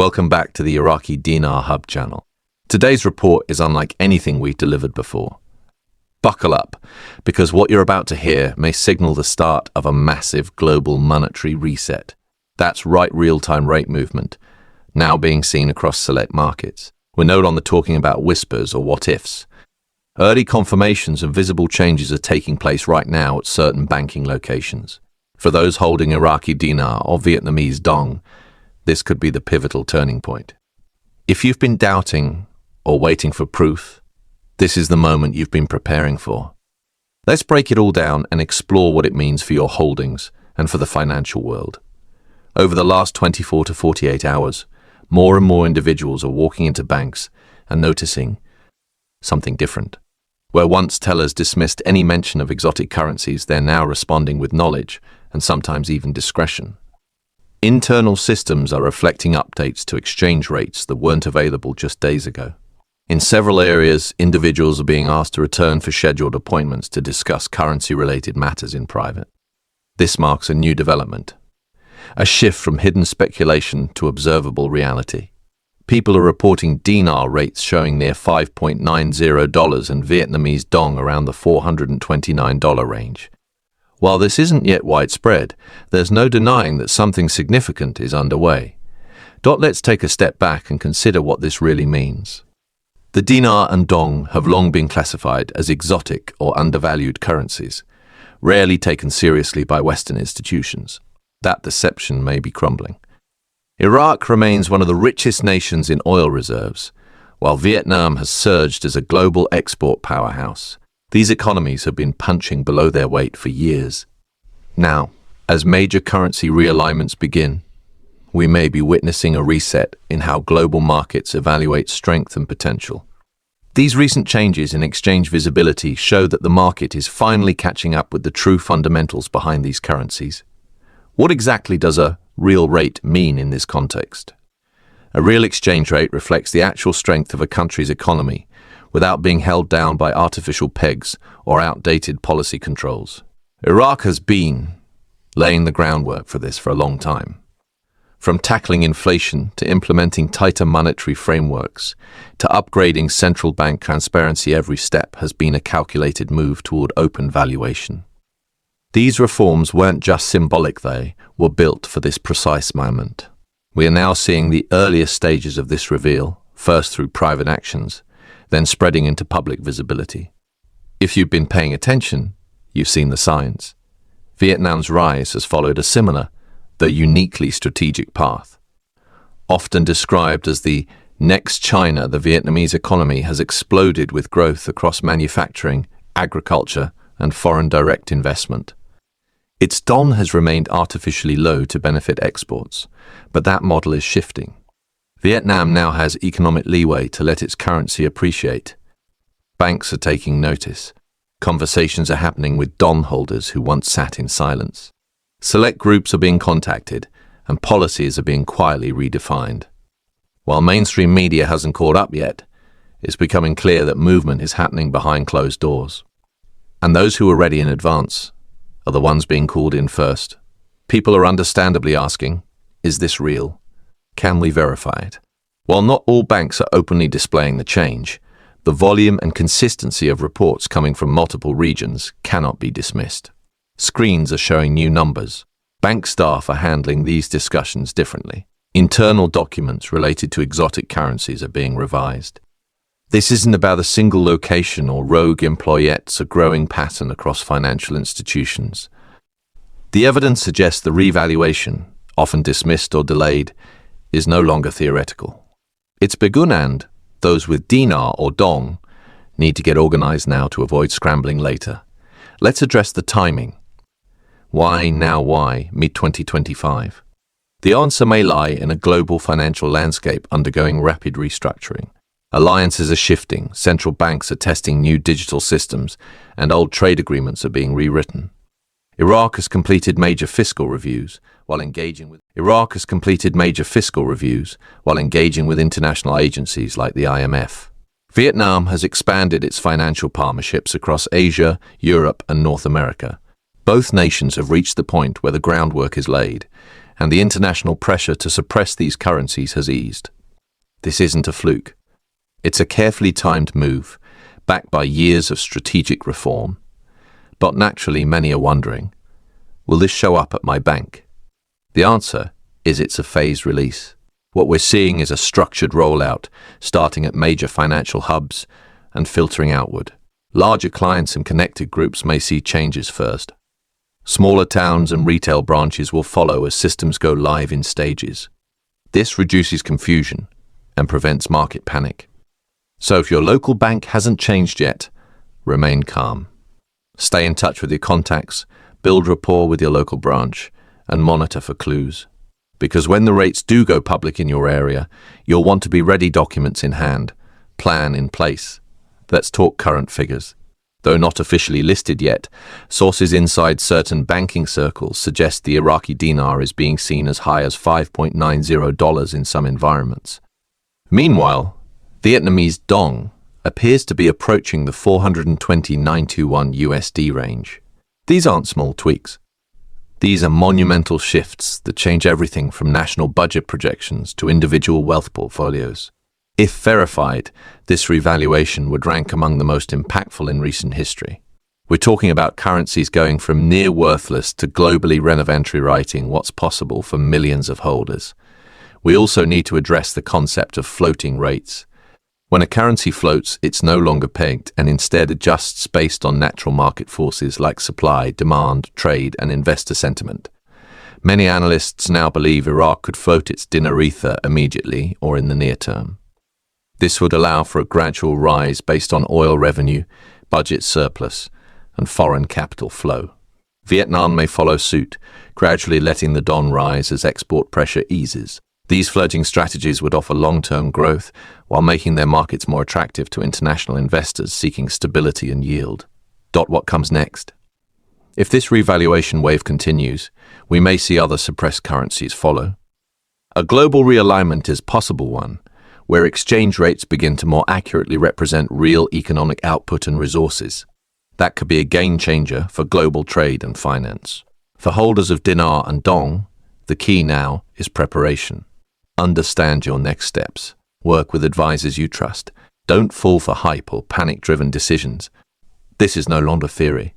Welcome back to the Iraqi Dinar Hub channel. Today's report is unlike anything we've delivered before. Buckle up, because what you're about to hear may signal the start of a massive global monetary reset. That's right, real-time rate movement, now being seen across select markets. We're no longer talking about whispers or what-ifs. Early confirmations and visible changes are taking place right now at certain banking locations. For those holding Iraqi Dinar or Vietnamese Dong, this could be the pivotal turning point. If you've been doubting or waiting for proof, this is the moment you've been preparing for. Let's break it all down and explore what it means for your holdings and for the financial world. Over the last 24 to 48 hours, more and more individuals are walking into banks and noticing something different. Where once tellers dismissed any mention of exotic currencies, they're now responding with knowledge and sometimes even discretion. Internal systems are reflecting updates to exchange rates that weren't available just days ago. In several areas, individuals are being asked to return for scheduled appointments to discuss currency-related matters in private. This marks a new development, a shift from hidden speculation to observable reality. People are reporting dinar rates showing near $5.90 and Vietnamese dong around the $429 range. While this isn't yet widespread, there's no denying that something significant is underway. Let's take a step back and consider what this really means. The dinar and dong have long been classified as exotic or undervalued currencies, rarely taken seriously by Western institutions. That deception may be crumbling. Iraq remains one of the richest nations in oil reserves, while Vietnam has surged as a global export powerhouse. These economies have been punching below their weight for years. Now, as major currency realignments begin, we may be witnessing a reset in how global markets evaluate strength and potential. These recent changes in exchange visibility show that the market is finally catching up with the true fundamentals behind these currencies. What exactly does a real rate mean in this context? A real exchange rate reflects the actual strength of a country's economy, without being held down by artificial pegs or outdated policy controls. Iraq has been laying the groundwork for this for a long time. From tackling inflation to implementing tighter monetary frameworks to upgrading central bank transparency, every step has been a calculated move toward open valuation. These reforms weren't just symbolic, they were built for this precise moment. We are now seeing the earliest stages of this reveal, first through private actions, then spreading into public visibility. If you've been paying attention, you've seen the signs. Vietnam's rise has followed a similar, though uniquely strategic path. Often described as the next China, the Vietnamese economy has exploded with growth across manufacturing, agriculture, and foreign direct investment. Its dong has remained artificially low to benefit exports, but that model is shifting. Vietnam now has economic leeway to let its currency appreciate. Banks are taking notice. Conversations are happening with dong holders who once sat in silence. Select groups are being contacted, and policies are being quietly redefined. While mainstream media hasn't caught up yet, it's becoming clear that movement is happening behind closed doors. And those who are ready in advance are the ones being called in first. People are understandably asking, is this real? Can we verify it? While not all banks are openly displaying the change, the volume and consistency of reports coming from multiple regions cannot be dismissed. Screens are showing new numbers. Bank staff are handling these discussions differently. Internal documents related to exotic currencies are being revised. This isn't about a single location or rogue employee, it's a growing pattern across financial institutions. The evidence suggests the revaluation, often dismissed or delayed, is no longer theoretical. It's begun, and those with dinar or dong need to get organized now to avoid scrambling later. Let's address the timing. Why now? Why mid-2025? The answer may lie in a global financial landscape undergoing rapid restructuring. Alliances are shifting, central banks are testing new digital systems, and old trade agreements are being rewritten. Iraq has completed major fiscal reviews while engaging with international agencies like the IMF. Vietnam has expanded its financial partnerships across Asia, Europe, and North America. Both nations have reached the point where the groundwork is laid, and the international pressure to suppress these currencies has eased. This isn't a fluke. It's a carefully timed move, backed by years of strategic reform. But naturally, many are wondering, will this show up at my bank? The answer is it's a phased release. What we're seeing is a structured rollout, starting at major financial hubs and filtering outward. Larger clients and connected groups may see changes first. Smaller towns and retail branches will follow as systems go live in stages. This reduces confusion and prevents market panic. So if your local bank hasn't changed yet, remain calm. Stay in touch with your contacts, build rapport with your local branch, and monitor for clues. Because when the rates do go public in your area, you'll want to be ready, documents in hand, plan in place. Let's talk current figures. Though not officially listed yet, sources inside certain banking circles suggest the Iraqi dinar is being seen as high as $5.90 in some environments. Meanwhile, Vietnamese Dong appears to be approaching the 429.21 USD range. These aren't small tweaks. These are monumental shifts that change everything from national budget projections to individual wealth portfolios. If verified, this revaluation would rank among the most impactful in recent history. We're talking about currencies going from near worthless to globally relevant, rewriting what's possible for millions of holders. We also need to address the concept of floating rates. When a currency floats, it's no longer pegged and instead adjusts based on natural market forces like supply, demand, trade, and investor sentiment. Many analysts now believe Iraq could float its dinar ether immediately or in the near term. This would allow for a gradual rise based on oil revenue, budget surplus, and foreign capital flow. Vietnam may follow suit, gradually letting the dong rise as export pressure eases. These floating strategies would offer long-term growth while making their markets more attractive to international investors seeking stability and yield. What comes next? If this revaluation wave continues, we may see other suppressed currencies follow. A global realignment is a possible one, where exchange rates begin to more accurately represent real economic output and resources. That could be a game changer for global trade and finance. For holders of dinar and dong, the key now is preparation. Understand your next steps. Work with advisors you trust. Don't fall for hype or panic-driven decisions. This is no longer theory.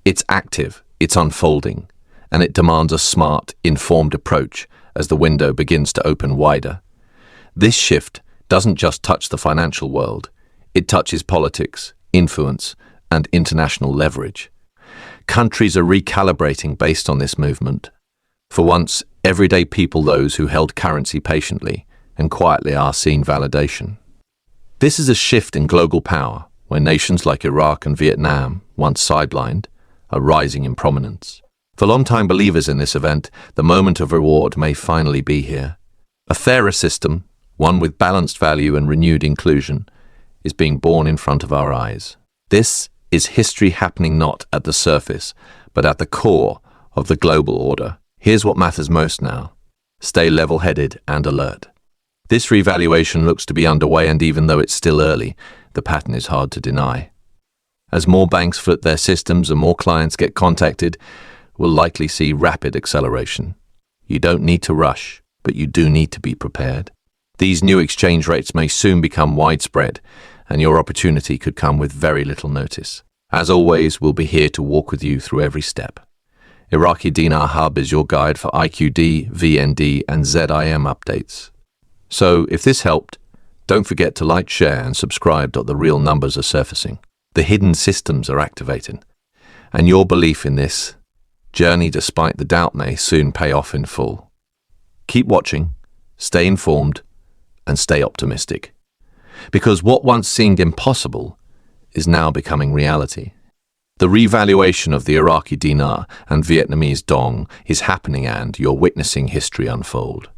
It's active, it's unfolding, and it demands a smart, informed approach as the window begins to open wider. This shift doesn't just touch the financial world. It touches politics, influence, and international leverage. Countries are recalibrating based on this movement. For once, everyday people, those who held currency patiently and quietly, are seeing validation. This is a shift in global power, where nations like Iraq and Vietnam, once sidelined, are rising in prominence. For long-time believers in this event, the moment of reward may finally be here. A fairer system, one with balanced value and renewed inclusion, is being born in front of our eyes. This is history happening not at the surface, but at the core of the global order. Here's what matters most now. Stay level-headed and alert. This revaluation looks to be underway, and even though it's still early, the pattern is hard to deny. As more banks flip their systems and more clients get contacted, we'll likely see rapid acceleration. You don't need to rush, but you do need to be prepared. These new exchange rates may soon become widespread, and your opportunity could come with very little notice. As always, we'll be here to walk with you through every step. Iraqi Dinar Hub is your guide for IQD, VND, and ZIM updates. So, if this helped, don't forget to like, share, and subscribe. The real numbers are surfacing. The hidden systems are activating. And your belief in this journey, despite the doubt, may soon pay off in full. Keep watching, stay informed, and stay optimistic. Because what once seemed impossible is now becoming reality. The revaluation of the Iraqi dinar and Vietnamese dong is happening, and you're witnessing history unfold.